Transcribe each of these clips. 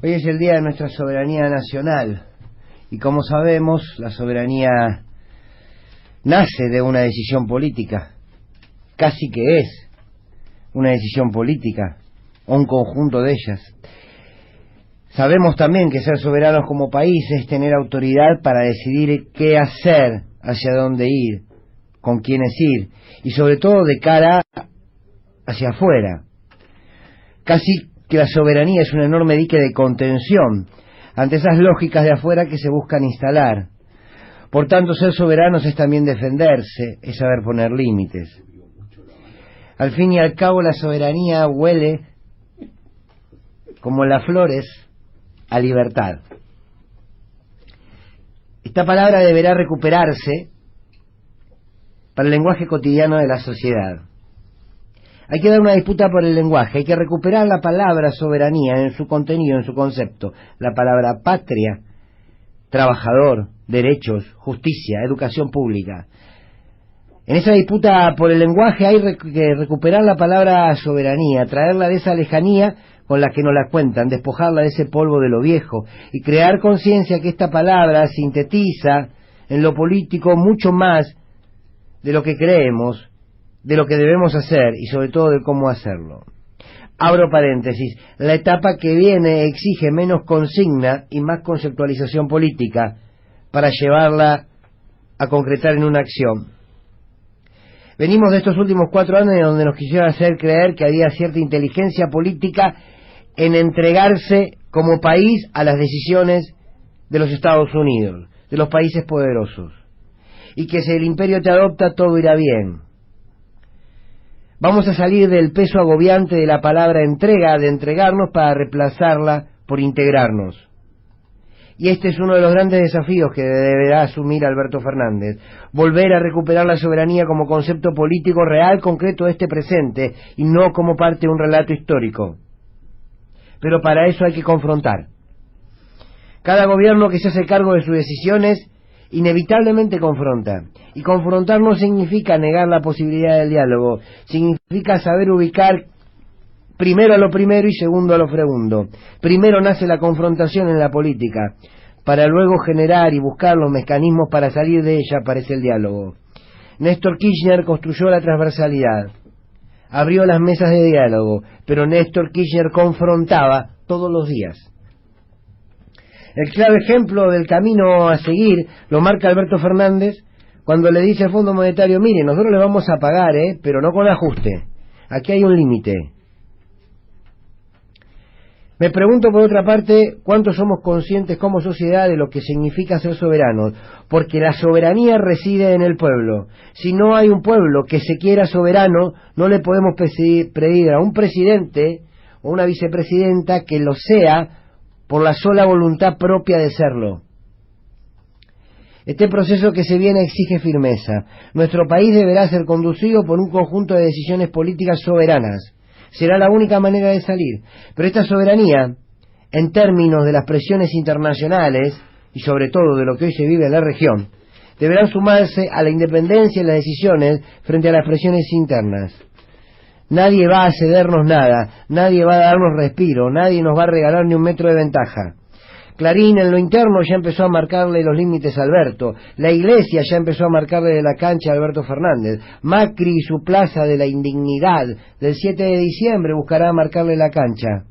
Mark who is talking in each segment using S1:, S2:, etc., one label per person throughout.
S1: Hoy es el día de nuestra soberanía nacional y como sabemos la soberanía nace de una decisión política, casi que es una decisión política o un conjunto de ellas. Sabemos también que ser soberanos como país es tener autoridad para decidir qué hacer, hacia dónde ir, con quiénes ir y sobre todo de cara hacia afuera. Casi que la soberanía es un enorme dique de contención ante esas lógicas de afuera que se buscan instalar. Por tanto, ser soberanos es también defenderse, es saber poner límites. Al fin y al cabo, la soberanía huele, como las flores, a libertad. Esta palabra deberá recuperarse para el lenguaje cotidiano de la sociedad. Hay que dar una disputa por el lenguaje, hay que recuperar la palabra soberanía en su contenido, en su concepto, la palabra patria, trabajador, derechos, justicia, educación pública. En esa disputa por el lenguaje hay que recuperar la palabra soberanía, traerla de esa lejanía con la que nos la cuentan, despojarla de ese polvo de lo viejo y crear conciencia que esta palabra sintetiza en lo político mucho más de lo que creemos, de lo que debemos hacer y sobre todo de cómo hacerlo. Abro paréntesis, la etapa que viene exige menos consigna y más conceptualización política para llevarla a concretar en una acción. Venimos de estos últimos 4 años donde nos quisieron hacer creer que había cierta inteligencia política en entregarse como país a las decisiones de los Estados Unidos, de los países poderosos, y que si el imperio te adopta todo irá bien. Vamos a salir del peso agobiante de la palabra entrega, de entregarnos para reemplazarla por integrarnos. Y este es uno de los grandes desafíos que deberá asumir Alberto Fernández, volver a recuperar la soberanía como concepto político real, concreto de este presente, y no como parte de un relato histórico. Pero para eso hay que confrontar. Cada gobierno que se hace cargo de sus decisiones inevitablemente confronta, y confrontar no significa negar la posibilidad del diálogo, significa saber ubicar primero a lo primero y segundo a lo segundo. Primero nace la confrontación en la política, para luego generar y buscar los mecanismos para salir de ella aparece el diálogo. Néstor Kirchner construyó la transversalidad, abrió las mesas de diálogo, pero Néstor Kirchner confrontaba todos los días. El claro ejemplo del camino a seguir lo marca Alberto Fernández cuando le dice al Fondo Monetario, mire, nosotros le vamos a pagar, pero no con ajuste. Aquí hay un límite. Me pregunto por otra parte, ¿cuántos somos conscientes como sociedad de lo que significa ser soberanos? Porque la soberanía reside en el pueblo. Si no hay un pueblo que se quiera soberano, no le podemos pedir a un presidente o una vicepresidenta que lo sea por la sola voluntad propia de serlo. Este proceso que se viene exige firmeza. Nuestro país deberá ser conducido por un conjunto de decisiones políticas soberanas. Será la única manera de salir. Pero esta soberanía, en términos de las presiones internacionales, y sobre todo de lo que hoy se vive en la región, deberán sumarse a la independencia y las decisiones frente a las presiones internas. Nadie va a cedernos nada, nadie va a darnos respiro, nadie nos va a regalar ni un metro de ventaja. Clarín en lo interno ya empezó a marcarle los límites a Alberto, la Iglesia ya empezó a marcarle de la cancha a Alberto Fernández, Macri y su plaza de la indignidad del 7 de diciembre buscará marcarle la cancha.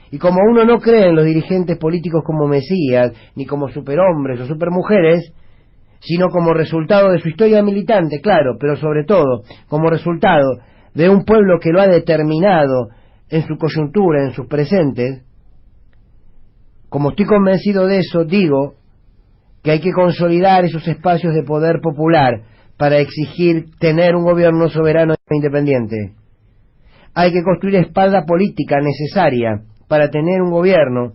S1: Y como uno no cree en los dirigentes políticos como mesías, ni como superhombres o supermujeres, sino como resultado de su historia militante, claro, pero sobre todo como resultado de un pueblo que lo ha determinado en su coyuntura, en sus presentes. Como estoy convencido de eso, digo que hay que consolidar esos espacios de poder popular para exigir tener un gobierno soberano e independiente. Hay que construir espalda política necesaria para tener un gobierno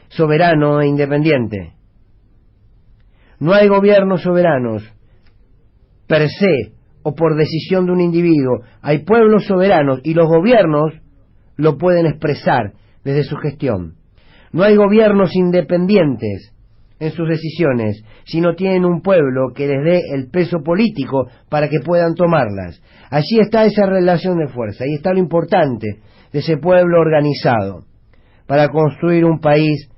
S1: soberano e independiente. No hay gobiernos soberanos per se o por decisión de un individuo. Hay pueblos soberanos y los gobiernos lo pueden expresar desde su gestión. No hay gobiernos independientes en sus decisiones si no tienen un pueblo que les dé el peso político para que puedan tomarlas. Allí está esa relación de fuerza, ahí está lo importante de ese pueblo organizado. para construir un país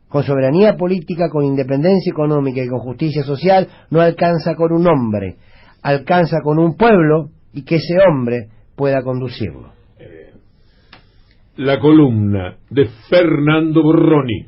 S1: con soberanía política, con independencia económica y con justicia social, no alcanza con un hombre, alcanza con un pueblo y que ese hombre pueda conducirlo.
S2: La columna de Fernando Borroni.